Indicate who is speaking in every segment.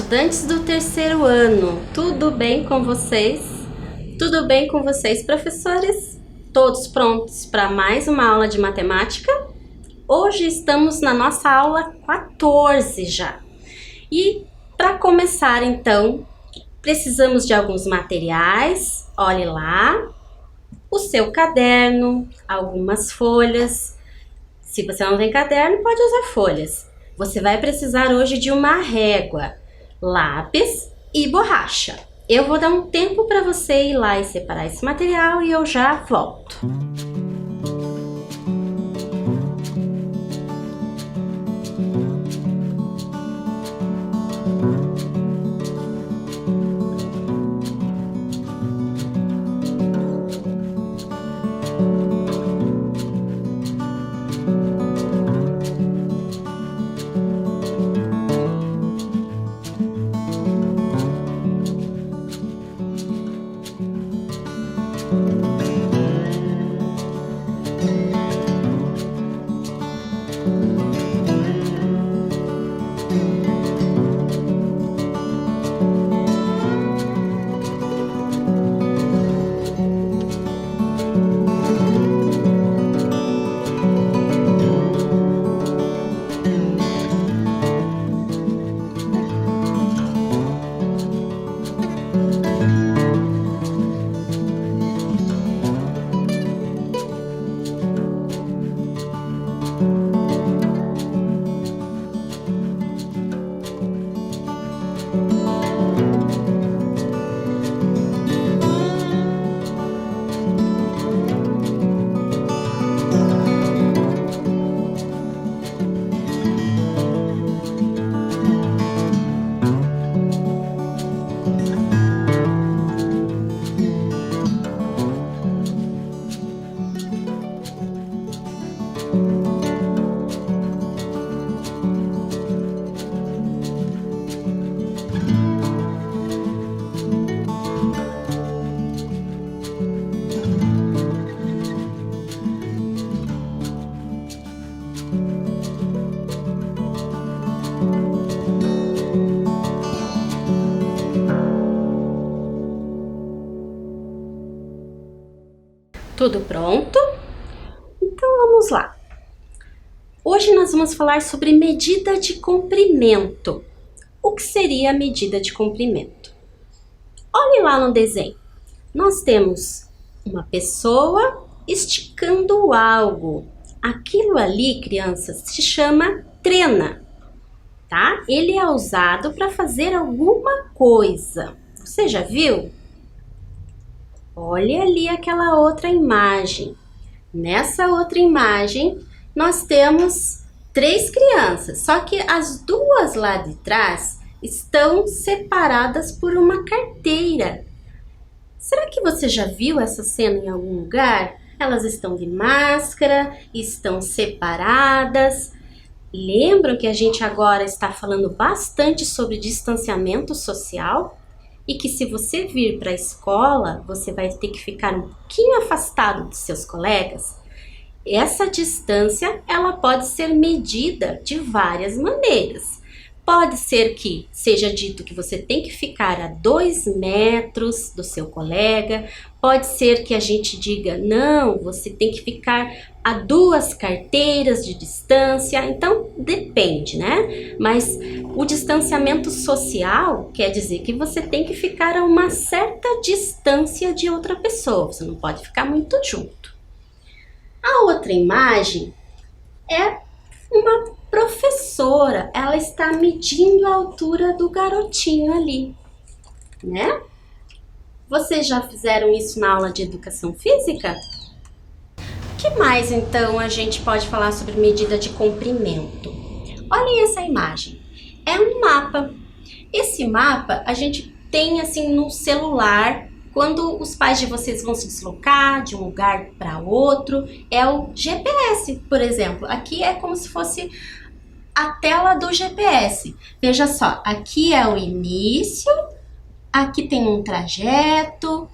Speaker 1: estudantes do terceiro ano, tudo bem com vocês? Tudo bem com vocês, professores? Todos prontos para mais uma aula de matemática? Hoje estamos na nossa aula 14 já. E para começar então, precisamos de alguns materiais. Olhe lá, o seu caderno, algumas folhas. Se você não tem caderno, pode usar folhas. Você vai precisar hoje de uma régua, lápis e borracha. Eu vou dar um tempo para você ir lá e separar esse material e eu já volto. Tudo pronto? Então vamos lá. Hoje nós vamos falar sobre medida de comprimento. O que seria a medida de comprimento? Olhe lá no desenho. Nós temos uma pessoa esticando algo. Aquilo ali, crianças, se chama trena, tá? Ele é usado para fazer alguma coisa. Você já viu? Olha ali aquela outra imagem. Nessa outra imagem, nós temos 3 crianças, só que as duas lá de trás estão separadas por uma carteira. Será que você já viu essa cena em algum lugar? Elas estão de máscara, estão separadas. Lembram que a gente agora está falando bastante sobre distanciamento social? E que se você vir para a escola, você vai ter que ficar um pouquinho afastado dos seus colegas. Essa distância, ela pode ser medida de várias maneiras. Pode ser que seja dito que você tem que ficar a 2 metros do seu colega. Pode ser que a gente diga, não, você tem que ficar a 2 carteiras de distância. Então, depende, né? Mas o distanciamento social quer dizer que você tem que ficar a uma certa distância de outra pessoa. Você não pode ficar muito junto. A outra imagem é uma professora. Ela está medindo a altura do garotinho ali, né? Vocês já fizeram isso na aula de educação física? O que mais então a gente pode falar sobre medida de comprimento? Olhem essa imagem. É um mapa. Esse mapa a gente tem assim no celular. Quando os pais de vocês vão se deslocar de um lugar para outro, é o GPS, por exemplo. Aqui é como se fosse a tela do GPS. Veja só, aqui é o início, aqui tem um trajeto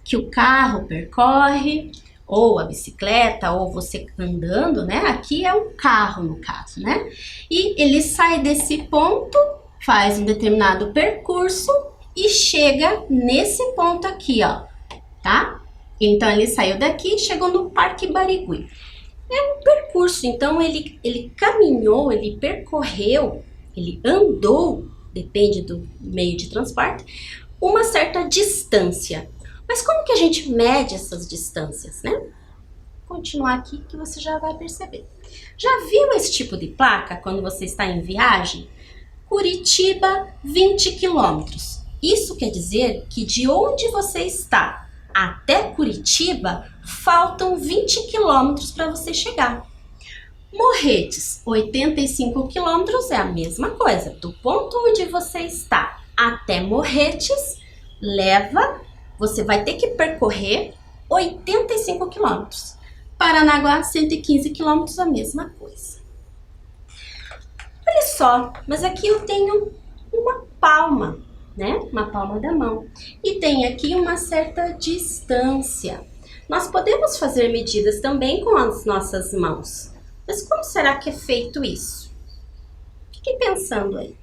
Speaker 1: que o carro percorre, ou a bicicleta, ou você andando, né? Aqui é um carro, no caso, né? E ele sai desse ponto, faz um determinado percurso e chega nesse ponto aqui, ó, tá? Então, ele saiu daqui e chegou no Parque Barigui. É um percurso, então ele caminhou, ele percorreu, ele andou, depende do meio de transporte, uma certa distância. Mas como que a gente mede essas distâncias, né? Vou continuar aqui que você já vai perceber. Já viu esse tipo de placa quando você está em viagem? Curitiba, 20 quilômetros. Isso quer dizer que de onde você está até Curitiba, faltam 20 quilômetros para você chegar. Morretes, 85 quilômetros é a mesma coisa. Do ponto onde você está até Morretes, você vai ter que percorrer 85 quilômetros. Paranaguá, 115 quilômetros, a mesma coisa. Olha só, mas aqui eu tenho uma palma, né? Uma palma da mão. E tem aqui uma certa distância. Nós podemos fazer medidas também com as nossas mãos. Mas como será que é feito isso? Fique pensando aí.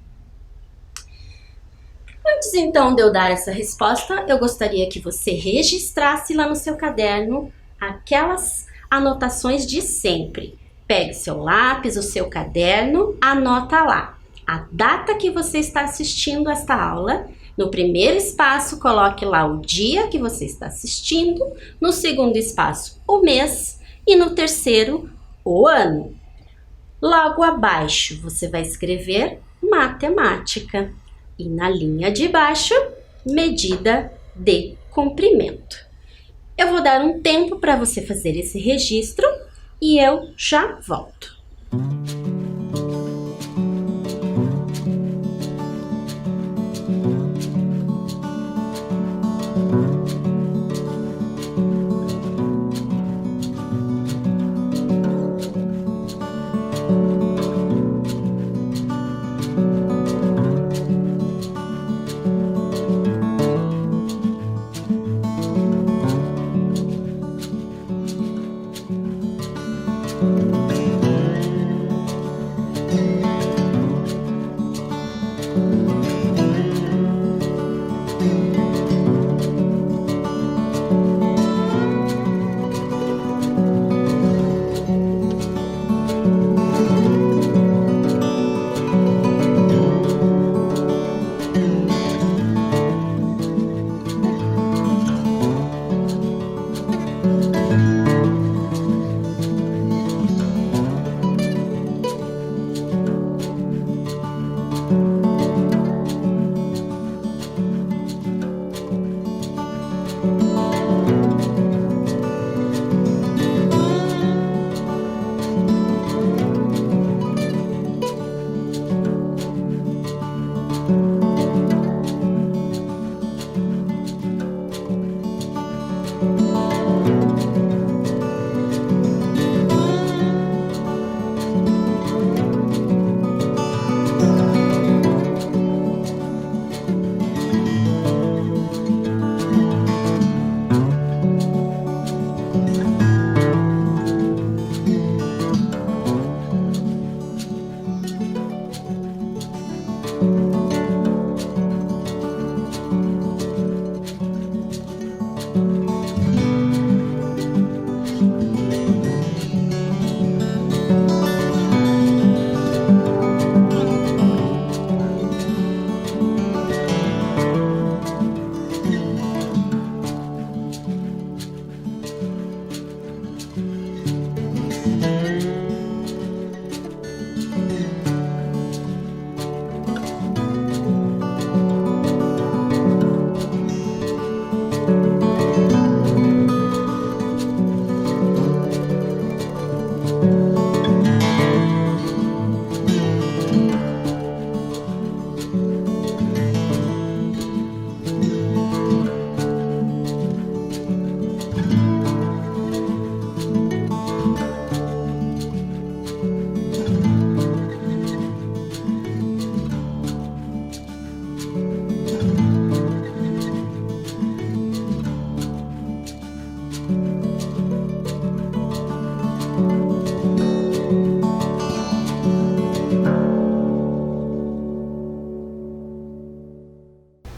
Speaker 1: Antes então de eu dar essa resposta, eu gostaria que você registrasse lá no seu caderno aquelas anotações de sempre. Pegue seu lápis, o seu caderno, anota lá a data que você está assistindo esta aula. No primeiro espaço, coloque lá o dia que você está assistindo. No segundo espaço, o mês. E no terceiro, o ano. Logo abaixo, você vai escrever matemática. E na linha de baixo, medida de comprimento. Eu vou dar um tempo para você fazer esse registro e eu já volto.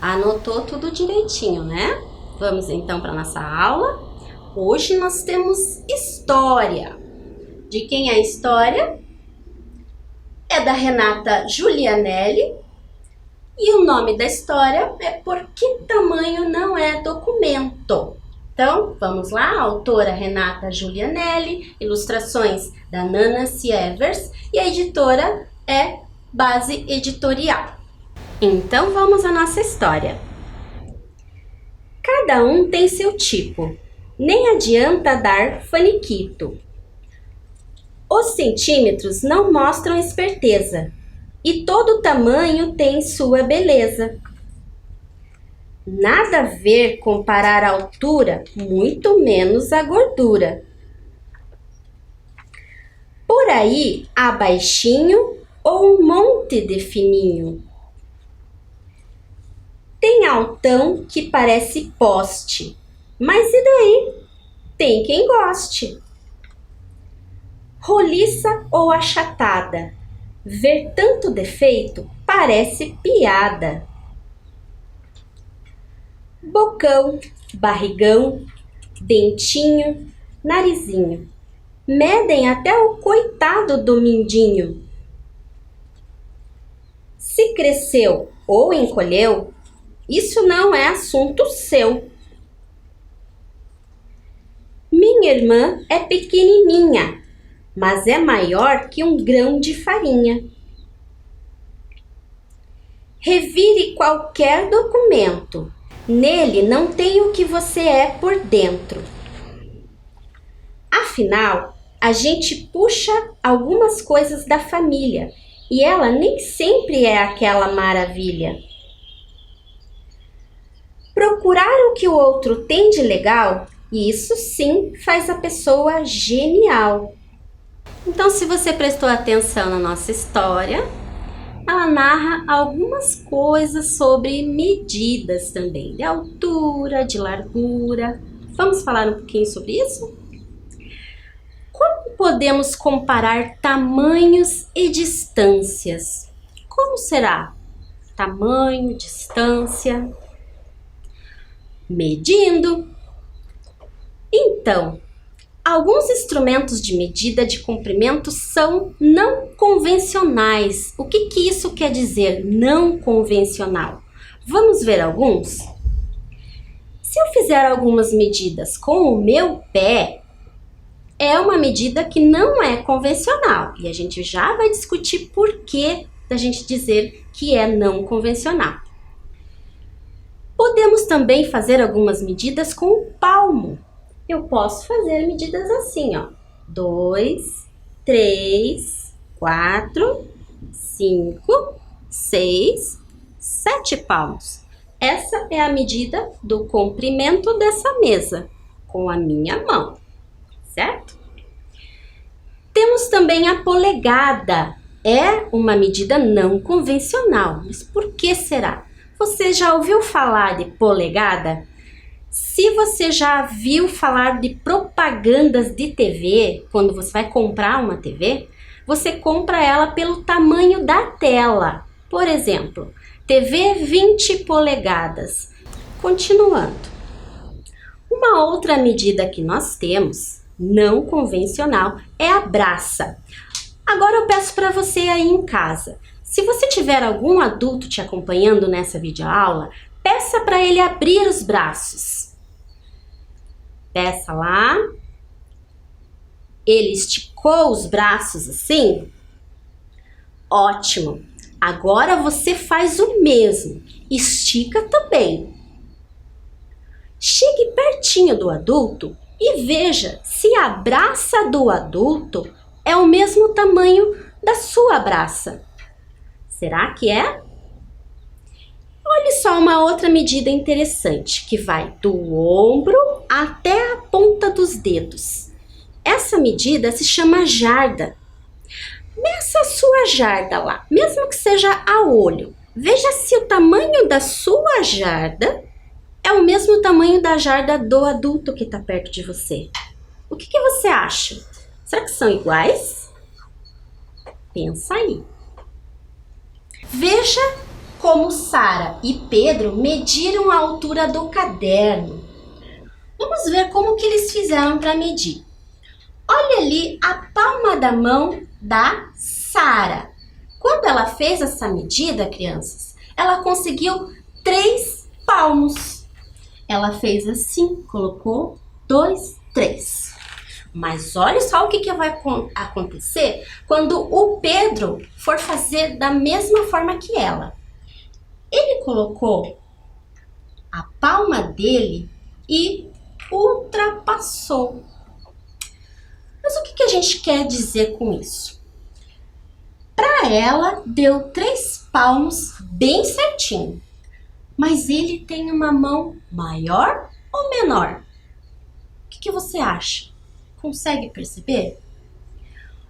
Speaker 1: Anotou tudo direitinho, né? Vamos então para nossa aula. Hoje nós temos história. De quem é a história? É da Renata Giulianelli. E o nome da história é Por que Tamanho Não é Documento? Então, vamos lá, a autora Renata Giulianelli, ilustrações da Nana Sievers e a editora é Base Editorial. Então, vamos à nossa história. Cada um tem seu tipo, nem adianta dar faniquito. Os centímetros não mostram esperteza, e todo tamanho tem sua beleza. Nada a ver comparar a altura, muito menos a gordura. Por aí há baixinho ou um monte de fininho. Tem altão que parece poste, mas e daí? Tem quem goste. Roliça ou achatada, ver tanto defeito parece piada. Bocão, barrigão, dentinho, narizinho, medem até o coitado do mindinho. Se cresceu ou encolheu, isso não é assunto seu. Minha irmã é pequenininha, mas é maior que um grão de farinha. Revire qualquer documento. Nele não tem o que você é por dentro. Afinal, a gente puxa algumas coisas da família e ela nem sempre é aquela maravilha. Procurar o que o outro tem de legal, isso sim faz a pessoa genial. Então, se você prestou atenção na nossa história, ela narra algumas coisas sobre medidas também, de altura, de largura. Vamos falar um pouquinho sobre isso? Como podemos comparar tamanhos e distâncias? Como será? Tamanho, distância. Medindo. Então, alguns instrumentos de medida de comprimento são não convencionais. O que isso quer dizer, não convencional? Vamos ver alguns? Se eu fizer algumas medidas com o meu pé, é uma medida que não é convencional. E a gente já vai discutir por que da gente dizer que é não convencional. Podemos também fazer algumas medidas com o palmo. Eu posso fazer medidas assim, ó. 2, 3, 4, 5, 6, 7 palmos. Essa é a medida do comprimento dessa mesa, com a minha mão, certo? Temos também a polegada. É uma medida não convencional, mas por que será? Você já ouviu falar de polegada? Se você já viu falar de propagandas de TV, quando você vai comprar uma TV, você compra ela pelo tamanho da tela. Por exemplo, TV 20 polegadas. Continuando. Uma outra medida que nós temos, não convencional, é a braça. Agora eu peço para você aí em casa, se você tiver algum adulto te acompanhando nessa videoaula, peça para ele abrir os braços. Peça lá. Ele esticou os braços assim? Ótimo! Agora você faz o mesmo. Estica também. Chegue pertinho do adulto e veja se a braça do adulto é o mesmo tamanho da sua braça. Será que é? Olha só uma outra medida interessante, que vai do ombro até a ponta dos dedos. Essa medida se chama jarda. Meça a sua jarda lá, mesmo que seja a olho. Veja se o tamanho da sua jarda é o mesmo tamanho da jarda do adulto que está perto de você. O que você acha? Será que são iguais? Pensa aí. Veja como Sara e Pedro mediram a altura do caderno. Vamos ver como que eles fizeram para medir. Olha ali a palma da mão da Sara. Quando ela fez essa medida, crianças, ela conseguiu 3 palmos. Ela fez assim, colocou 2, 3. Mas olha só o que vai acontecer quando o Pedro for fazer da mesma forma que ela. Ele colocou a palma dele e ultrapassou. Mas o que a gente quer dizer com isso? Para ela, deu 3 palmos bem certinho. Mas ele tem uma mão maior ou menor? O que você acha? Consegue perceber?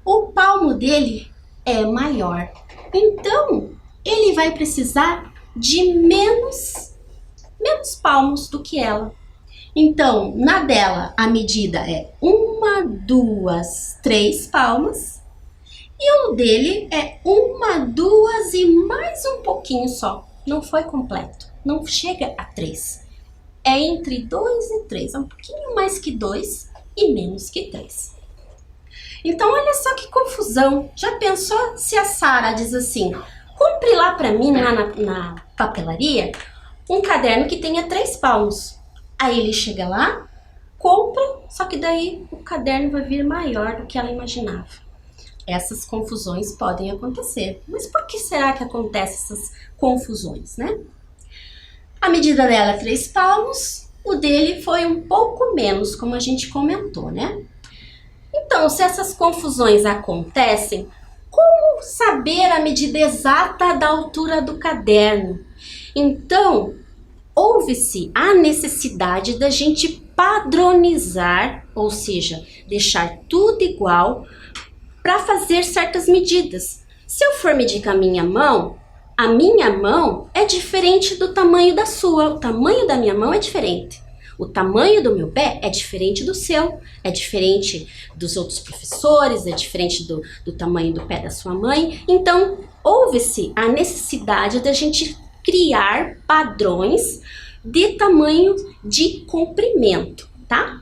Speaker 1: O palmo dele é maior. Então, ele vai precisar de menos palmos do que ela. Então, na dela, a medida é 1, 2, 3 palmas. E o dele é 1, 2 e mais um pouquinho só. Não foi completo. Não chega a 3. É entre 2 e 3. É um pouquinho mais que 2 e menos que 3. Então, olha só que confusão. Já pensou se a Sara diz assim: compre lá para mim, lá na papelaria, um caderno que tenha 3 palmos. Aí ele chega lá, compra, só que daí o caderno vai vir maior do que ela imaginava. Essas confusões podem acontecer. Mas por que será que acontecem essas confusões, né? A medida dela é 3 palmos, o dele foi um pouco menos, como a gente comentou, né? Então, se essas confusões acontecem, como saber a medida exata da altura do caderno? Então, houve-se a necessidade da gente padronizar, ou seja, deixar tudo igual para fazer certas medidas. Se eu for medir com a minha mão é diferente do tamanho da sua, o tamanho da minha mão é diferente. O tamanho do meu pé é diferente do seu, é diferente dos outros professores, é diferente do tamanho do pé da sua mãe. Então, houve-se a necessidade da gente criar padrões de tamanho de comprimento, tá?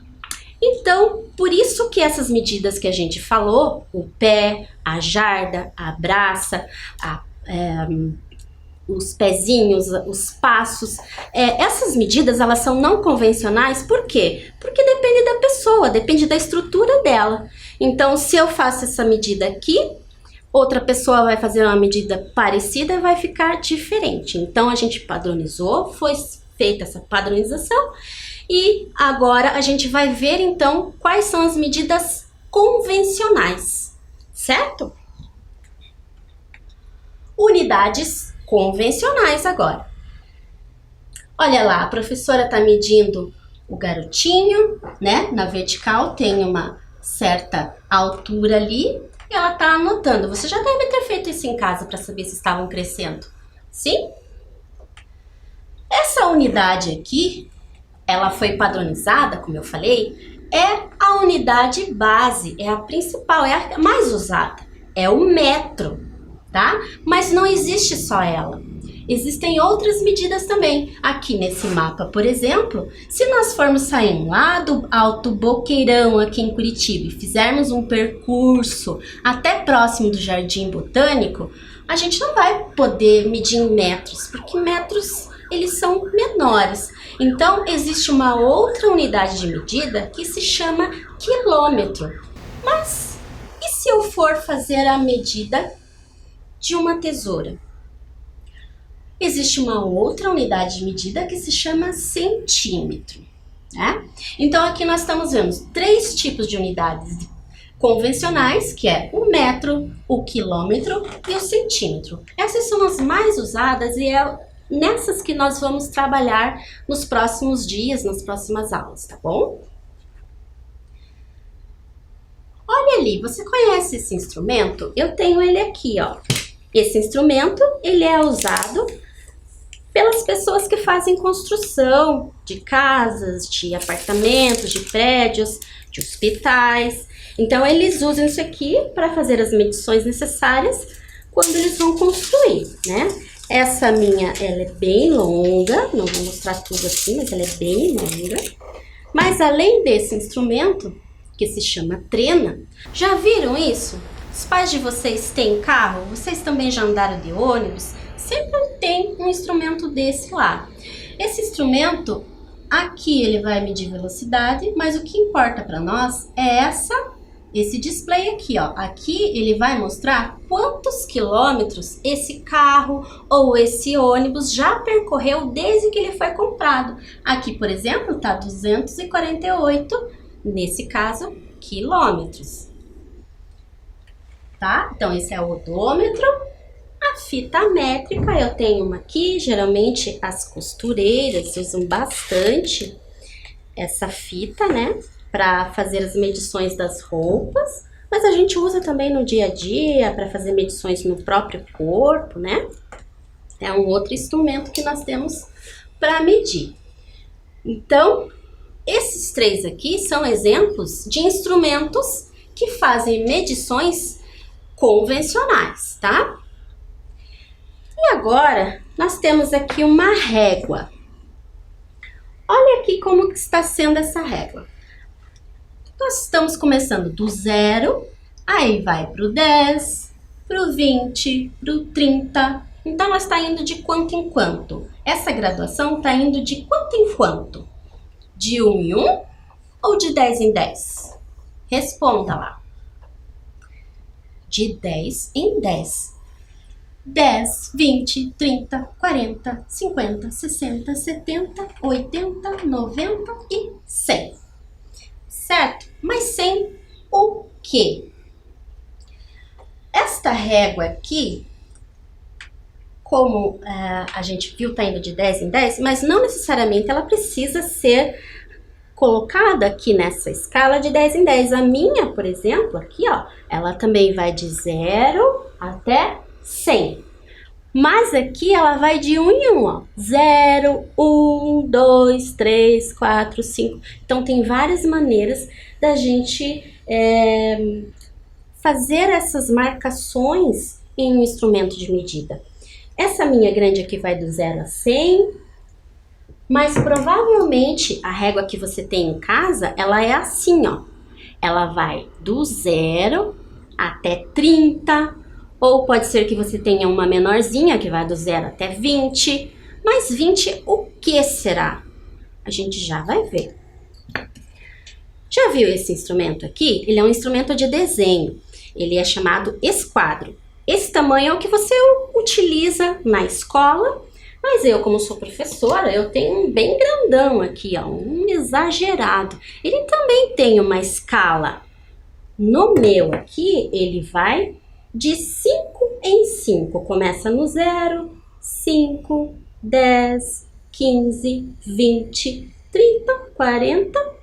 Speaker 1: Então, por isso que essas medidas que a gente falou, o pé, a jarda, a braça, os pezinhos, os passos, essas medidas elas são não convencionais, por quê? Porque depende da pessoa, depende da estrutura dela. Então, se eu faço essa medida aqui, outra pessoa vai fazer uma medida parecida e vai ficar diferente. Então, a gente padronizou, foi feita essa padronização e agora a gente vai ver então quais são as medidas convencionais, certo? Unidades convencionais agora. Olha lá, a professora está medindo o garotinho, né? Na vertical tem uma certa altura ali e ela está anotando. Você já deve ter feito isso em casa para saber se estavam crescendo, sim? Essa unidade aqui, ela foi padronizada, como eu falei, é a unidade base, é a principal, é a mais usada, é o metro, tá? Mas não existe só ela. Existem outras medidas também. Aqui nesse mapa, por exemplo, se nós formos sair lá do Alto Boqueirão, aqui em Curitiba, e fizermos um percurso até próximo do Jardim Botânico, a gente não vai poder medir em metros, porque metros eles são menores. Então, existe uma outra unidade de medida que se chama quilômetro. Mas, e se eu for fazer a medida de uma tesoura? Existe uma outra unidade de medida que se chama centímetro, né? Então, aqui nós estamos vendo 3 tipos de unidades convencionais, que é o metro, o quilômetro e o centímetro. Essas são as mais usadas e é nessas que nós vamos trabalhar nos próximos dias, nas próximas aulas, tá bom? Olha ali, você conhece esse instrumento? Eu tenho ele aqui, ó. Esse instrumento, ele é usado pelas pessoas que fazem construção de casas, de apartamentos, de prédios, de hospitais. Então, eles usam isso aqui para fazer as medições necessárias quando eles vão construir, né? Essa minha, ela é bem longa, não vou mostrar tudo assim, mas ela é bem longa. Mas além desse instrumento, que se chama trena, já viram isso? Os pais de vocês têm carro? Vocês também já andaram de ônibus? Sempre tem um instrumento desse lá. Esse instrumento, aqui ele vai medir velocidade, mas o que importa para nós é esse display aqui, ó. Aqui ele vai mostrar quantos quilômetros esse carro ou esse ônibus já percorreu desde que ele foi comprado. Aqui, por exemplo, tá 248, nesse caso, quilômetros. Tá? Então, esse é o odômetro. A fita métrica, eu tenho uma aqui, geralmente as costureiras usam bastante essa fita, né? Para fazer as medições das roupas, mas a gente usa também no dia a dia para fazer medições no próprio corpo, né? É um outro instrumento que nós temos para medir. Então, esses três aqui são exemplos de instrumentos que fazem medições convencionais, tá? E agora, nós temos aqui uma régua. Olha aqui como que está sendo essa régua. Nós estamos começando do 0, aí vai para o 10, para o 20, para o 30. Então, nós está indo de quanto em quanto? Essa graduação está indo de quanto em quanto? De 1 em 1 ou de 10 em 10? Responda lá. De 10 em 10. 10, 20, 30, 40, 50, 60, 70, 80, 90 e 100. Certo? Mas 100 o quê? Esta régua aqui, como a gente viu, tá indo de 10 em 10, mas não necessariamente ela precisa ser colocada aqui nessa escala de 10 em 10. A minha, por exemplo, aqui, ó, ela também vai de 0 até 100. Mas aqui ela vai de 1 em 1, ó. 0, 1, 2, 3, 4, 5. Então, tem várias maneiras da gente fazer essas marcações em um instrumento de medida. Essa minha grande aqui vai do 0 a 100, mas provavelmente a régua que você tem em casa, ela é assim, ó. Ela vai do 0 até 30, ou pode ser que você tenha uma menorzinha, que vai do 0 até 20. Mas 20, o que será? A gente já vai ver. Já viu esse instrumento aqui? Ele é um instrumento de desenho. Ele é chamado esquadro. Esse tamanho é o que você utiliza na escola. Mas eu, como sou professora, eu tenho um bem grandão aqui, ó, um exagerado. Ele também tem uma escala. No meu aqui, ele vai de 5 em 5, começa no 0, 5, 10, 15, 20, 30, 40,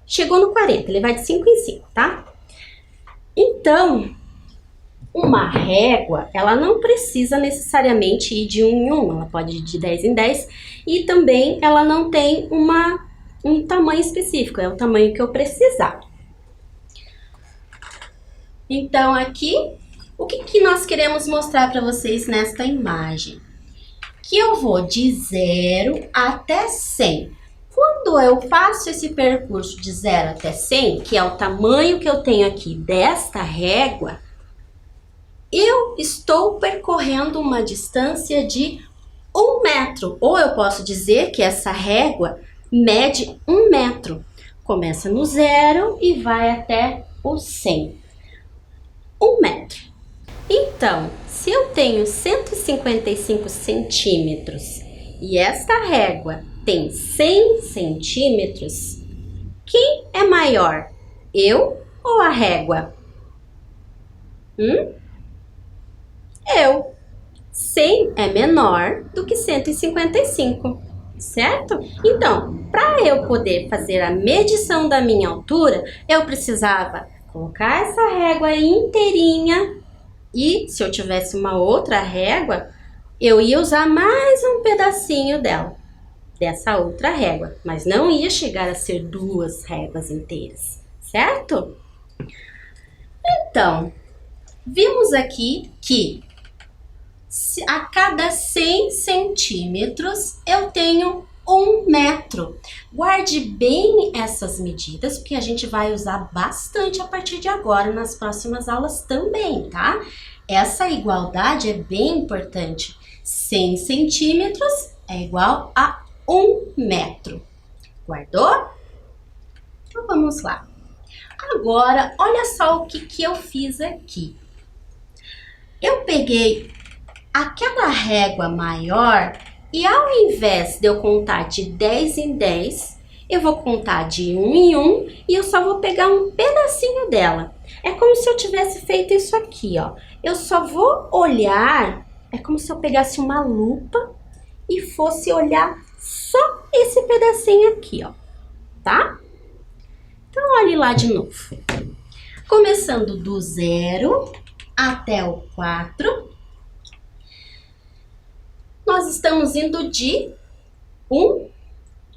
Speaker 1: chegou no 40, ele vai de 5 em 5, tá? Então, uma régua, ela não precisa necessariamente ir de 1 em 1, ela pode ir de 10 em 10, e também ela não tem um tamanho específico, é o tamanho que eu precisar. Então, aqui, o que nós queremos mostrar para vocês nesta imagem? Que eu vou de 0 até 100. Quando eu faço esse percurso de 0 até 100, que é o tamanho que eu tenho aqui desta régua, eu estou percorrendo uma distância de 1 metro. Ou eu posso dizer que essa régua mede 1 metro. Começa no 0 e vai até o 100. 1 metro. Então, se eu tenho 155 centímetros e esta régua tem 100 centímetros, quem é maior? Eu ou a régua? Eu. 100 é menor do que 155, certo? Então, para eu poder fazer a medição da minha altura, eu precisava colocar essa régua inteirinha. E se eu tivesse uma outra régua, eu ia usar mais um pedacinho dela, dessa outra régua. Mas não ia chegar a ser 2 réguas inteiras, certo? Então, vimos aqui que A cada 100 centímetros eu tenho 1 metro. Guarde bem essas medidas, porque a gente vai usar bastante a partir de agora, nas próximas aulas também, tá? Essa igualdade é bem importante. 100 centímetros é igual a 1 metro. Guardou? Então vamos lá. Agora, olha só o que eu fiz aqui. Eu peguei aquela régua maior e ao invés de eu contar de 10 em 10, eu vou contar de 1 em 1 e eu só vou pegar um pedacinho dela. É como se eu tivesse feito isso aqui, ó. Eu só vou olhar, é como se eu pegasse uma lupa e fosse olhar só esse pedacinho aqui, ó, tá? Então, olhe lá de novo. Começando do 0 até o 4, nós estamos indo de 1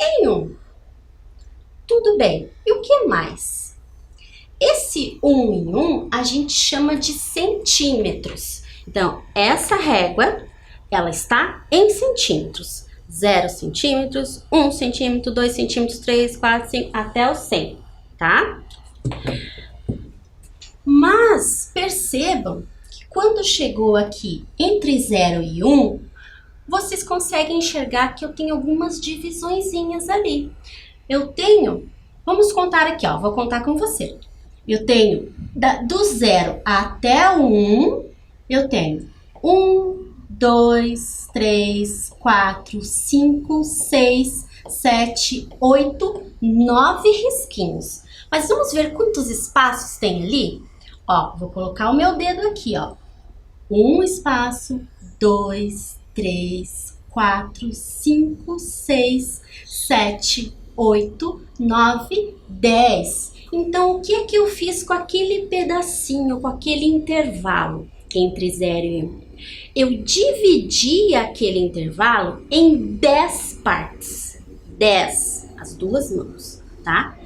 Speaker 1: em 1. Tudo bem. E o que mais? Esse 1 em 1 a gente chama de centímetros. Então, essa régua, ela está em centímetros. 0 centímetros, 1 centímetro, 2 centímetros, 3, 4, 5, até o 100, tá? Mas percebam que quando chegou aqui entre 0 e 1, vocês conseguem enxergar que eu tenho algumas divisõezinhas ali. Eu tenho, vamos contar aqui, ó, vou contar com você. Eu tenho do 0 até o 1, eu tenho 1, 2, 3, 4, 5, 6, 7, 8, 9 risquinhos. Mas vamos ver quantos espaços tem ali? Ó, vou colocar o meu dedo aqui, ó. 1 espaço, 2, 3, 4, 5, 6, 7, 8, 9, 10. Então, o que é que eu fiz com aquele pedacinho, com aquele intervalo entre 0 e 1? Eu dividi aquele intervalo em 10 partes. 10, as duas mãos, tá?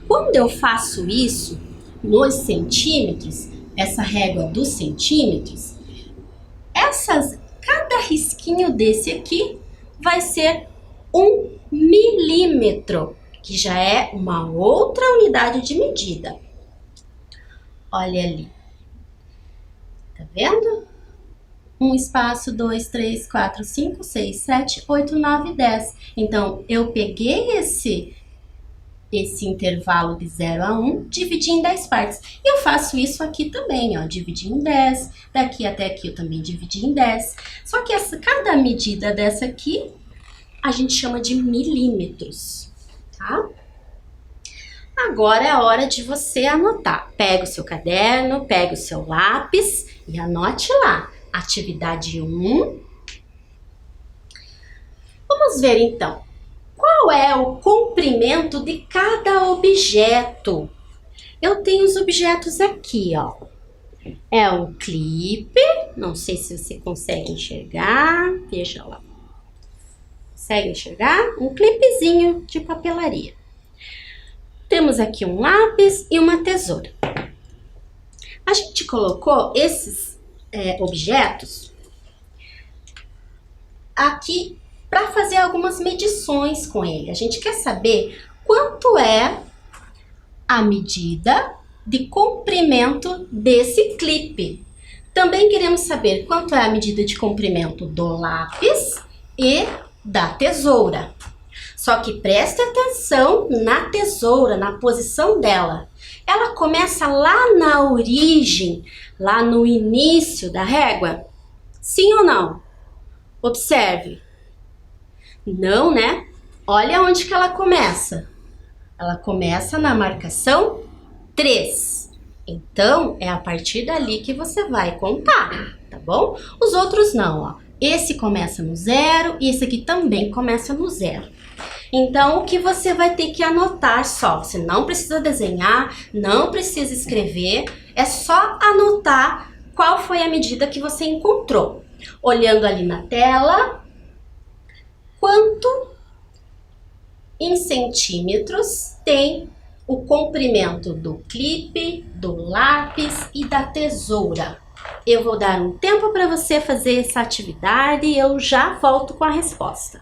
Speaker 1: Quando eu faço isso nos centímetros, essa régua dos centímetros, cada risquinho desse aqui vai ser 1 milímetro, que já é uma outra unidade de medida. Olha ali. Tá vendo? 1 espaço, 2, 3, 4, 5, 6, 7, 8, 9, 10. Então, eu peguei esse intervalo de 0 a 1, dividi em 10 partes. E eu faço isso aqui também, ó, dividi em 10, daqui até aqui eu também dividi em 10. Só que cada medida dessa aqui, a gente chama de milímetros, tá? Agora é a hora de você anotar. Pega o seu caderno, pega o seu lápis e anote lá. Atividade 1. Vamos ver então. Qual é o comprimento de cada objeto? Eu tenho os objetos aqui, ó. É um clipe, não sei se você consegue enxergar, veja lá. Consegue enxergar? Um clipezinho de papelaria. Temos aqui um lápis e uma tesoura. A gente colocou esses objetos aqui para fazer algumas medições com ele. A gente quer saber quanto é a medida de comprimento desse clipe. Também queremos saber quanto é a medida de comprimento do lápis e da tesoura. Só que preste atenção na tesoura, na posição dela. Ela começa lá na origem, lá no início da régua? Sim ou não? Observe. Não, né? Olha onde que ela começa. Ela começa na marcação 3. Então, é a partir dali que você vai contar, tá bom? Os outros não, ó. Esse começa no 0 e esse aqui também começa no 0. Então, o que você vai ter que anotar só, você não precisa desenhar, não precisa escrever, é só anotar qual foi a medida que você encontrou. Olhando ali na tela, quanto em centímetros tem o comprimento do clipe, do lápis e da tesoura. Eu vou dar um tempo para você fazer essa atividade e eu já volto com a resposta.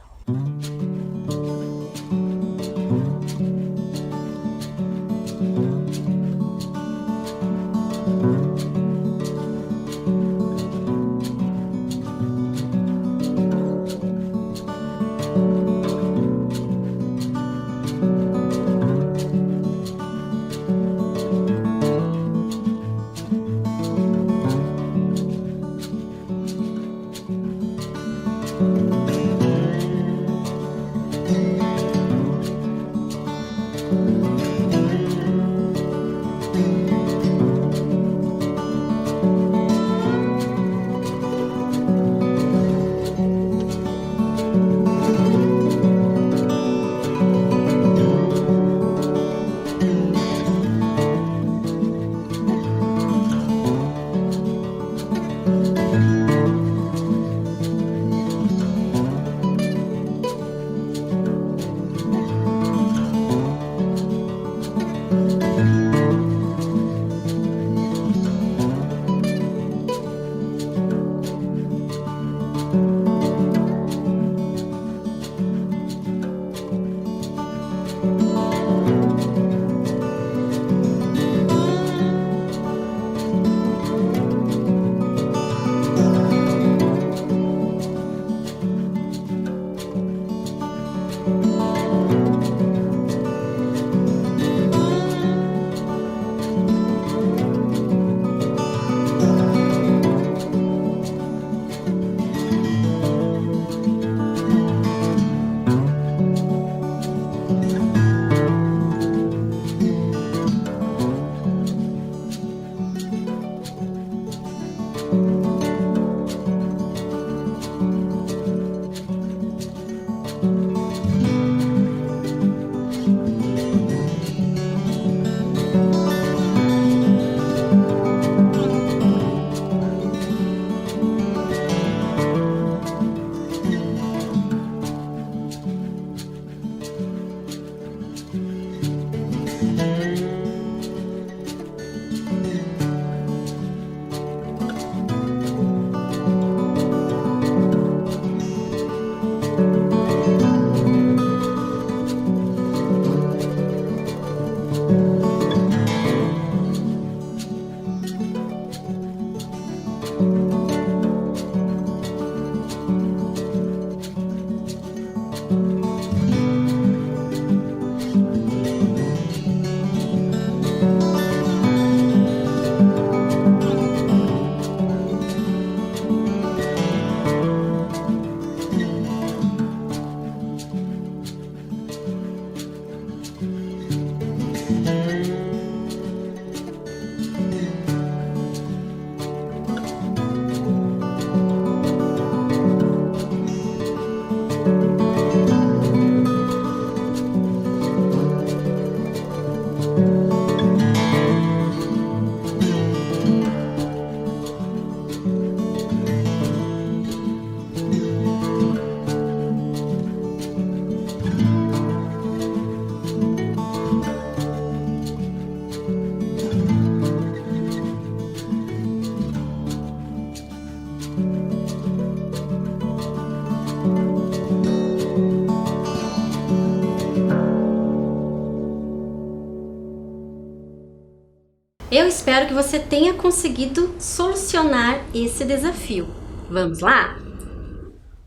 Speaker 1: Eu espero que você tenha conseguido solucionar esse desafio. Vamos lá?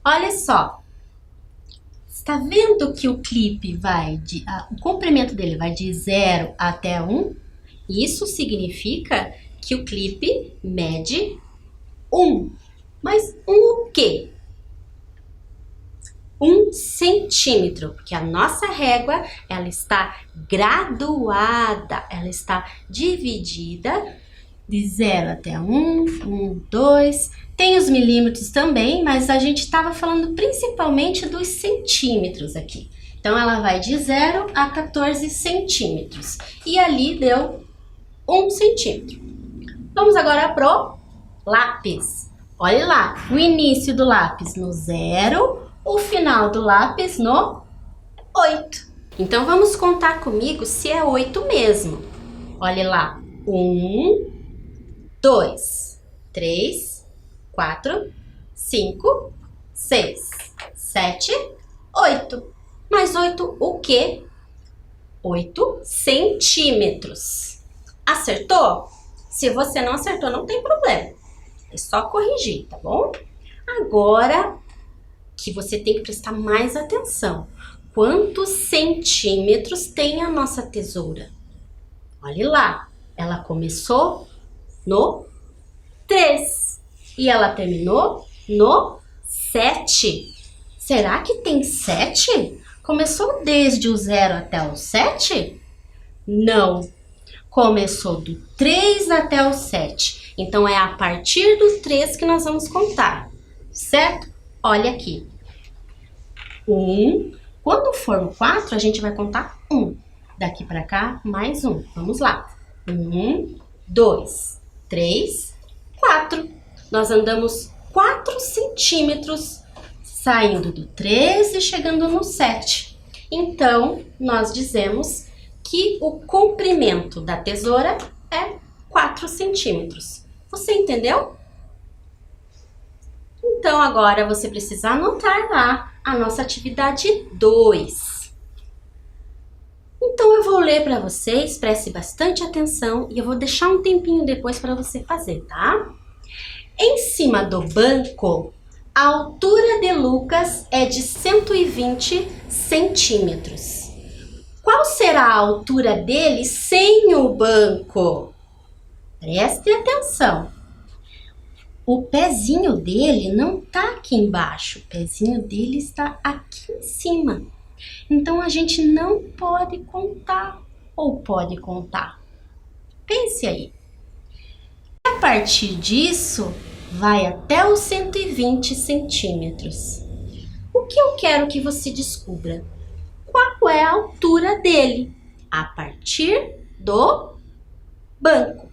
Speaker 1: Olha só. Está vendo que o clipe o comprimento dele vai de 0 até 1? Isso significa que o clipe mede 1. Mas o quê? 1 centímetro, porque a nossa régua, ela está graduada, ela está dividida de 0 até 1, 2, tem os milímetros também, mas a gente estava falando principalmente dos centímetros aqui. Então, ela vai de 0 a 14 centímetros, e ali deu 1 centímetro. Vamos agora pro lápis. Olha lá, o início do lápis no 0, o final do lápis no 8. Então, vamos contar comigo se é 8 mesmo. Olha lá, 1, 2, 3, 4, 5, 6, 7, 8. Mais 8 o quê? 8 centímetros. Acertou? Se você não acertou, não tem problema. É só corrigir, tá bom? Agora que você tem que prestar mais atenção. Quantos centímetros tem a nossa tesoura? Olhe lá, ela começou no 3 e ela terminou no 7. Será que tem 7? Começou desde o 0 até o 7? Não. Começou do 3 até o 7. Então, é a partir do 3 que nós vamos contar, certo? Olha aqui. 1. Quando for no 4, a gente vai contar 1. Daqui para cá, mais 1. Vamos lá. 1, 2, 3, 4. Nós andamos 4 centímetros saindo do 3 e chegando no 7. Então, nós dizemos que o comprimento da tesoura é 4 centímetros. Você entendeu? Então, agora você precisa anotar lá a nossa atividade 2. Então, eu vou ler para vocês, preste bastante atenção e eu vou deixar um tempinho depois para você fazer, tá? Em cima do banco, a altura de Lucas é de 120 centímetros. Qual será a altura dele sem o banco? Preste atenção. O pezinho dele não está aqui embaixo, o pezinho dele está aqui em cima. Então, a gente não pode contar, ou pode contar. Pense aí. A partir disso, vai até os 120 centímetros. O que eu quero que você descubra? Qual é a altura dele a partir do banco,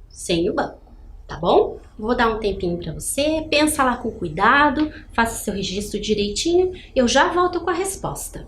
Speaker 1: sem o banco, tá bom? Vou dar um tempinho para você, pensa lá com cuidado, faça seu registro direitinho, eu já volto com a resposta.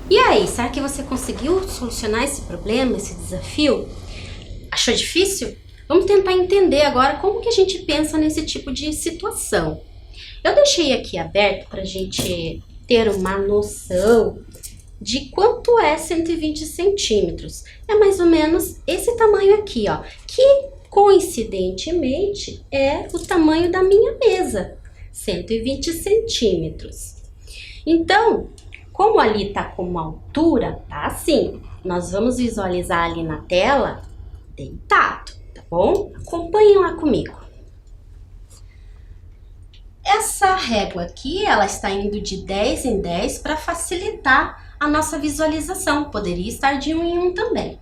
Speaker 1: E aí, será que você conseguiu solucionar esse problema, esse desafio? Achou difícil? Vamos tentar entender agora como que a gente pensa nesse tipo de situação. Eu deixei aqui aberto para a gente ter uma noção de quanto é 120 centímetros. É mais ou menos esse tamanho aqui, ó, que coincidentemente é o tamanho da minha mesa, 120 centímetros. Então, como ali tá com uma altura, tá assim, nós vamos visualizar ali na tela deitado, tá bom? Acompanhem lá comigo. Essa régua aqui, ela está indo de 10 em 10 para facilitar a nossa visualização. Poderia estar de 1 em 1 também.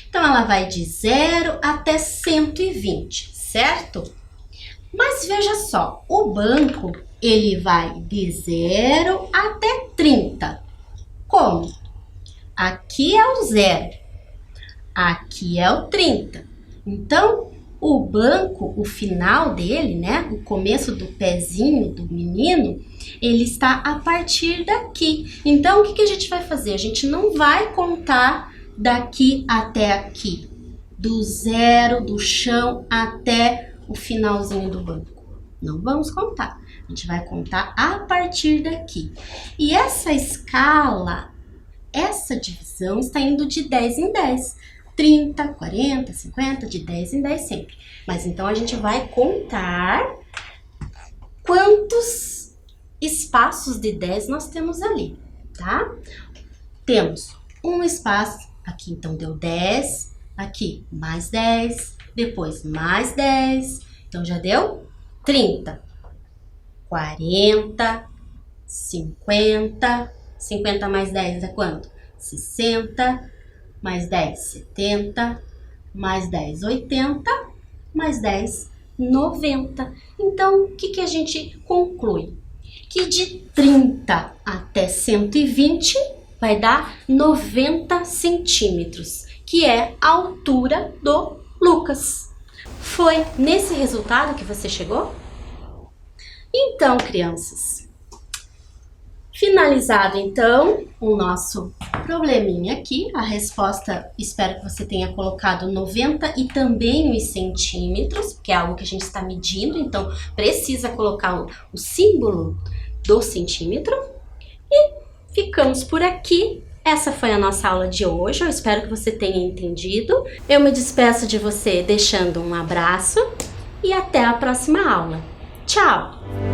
Speaker 1: Então, ela vai de 0 até 120, certo? Mas veja só, o banco, ele vai de 0 até 30. Como? Aqui é o 0, aqui é o 30. Então, o banco, o final dele, né, o começo do pezinho do menino, ele está a partir daqui. Então, o que a gente vai fazer? A gente não vai contar daqui até aqui, do 0, do chão até o finalzinho do banco. Não vamos contar. A gente vai contar a partir daqui. E essa escala, essa divisão está indo de 10 em 10. 30, 40, 50, de 10 em 10 sempre. Mas então a gente vai contar quantos espaços de 10 nós temos ali, tá? Temos um espaço, aqui então deu 10, aqui mais 10, depois mais 10, então já deu 30. 40, 50, 50 mais 10 é quanto? 60, mais 10, 70, mais 10, 80, mais 10, 90. Então, o que a gente conclui? Que de 30 até 120 vai dar 90 centímetros, que é a altura do Lucas. Foi nesse resultado que você chegou? Então, crianças, finalizado então o nosso probleminha aqui, a resposta, espero que você tenha colocado 90 e também os centímetros, porque é algo que a gente está medindo, então precisa colocar o símbolo do centímetro. E ficamos por aqui. Essa foi a nossa aula de hoje, eu espero que você tenha entendido. Eu me despeço de você deixando um abraço e até a próxima aula. Tchau!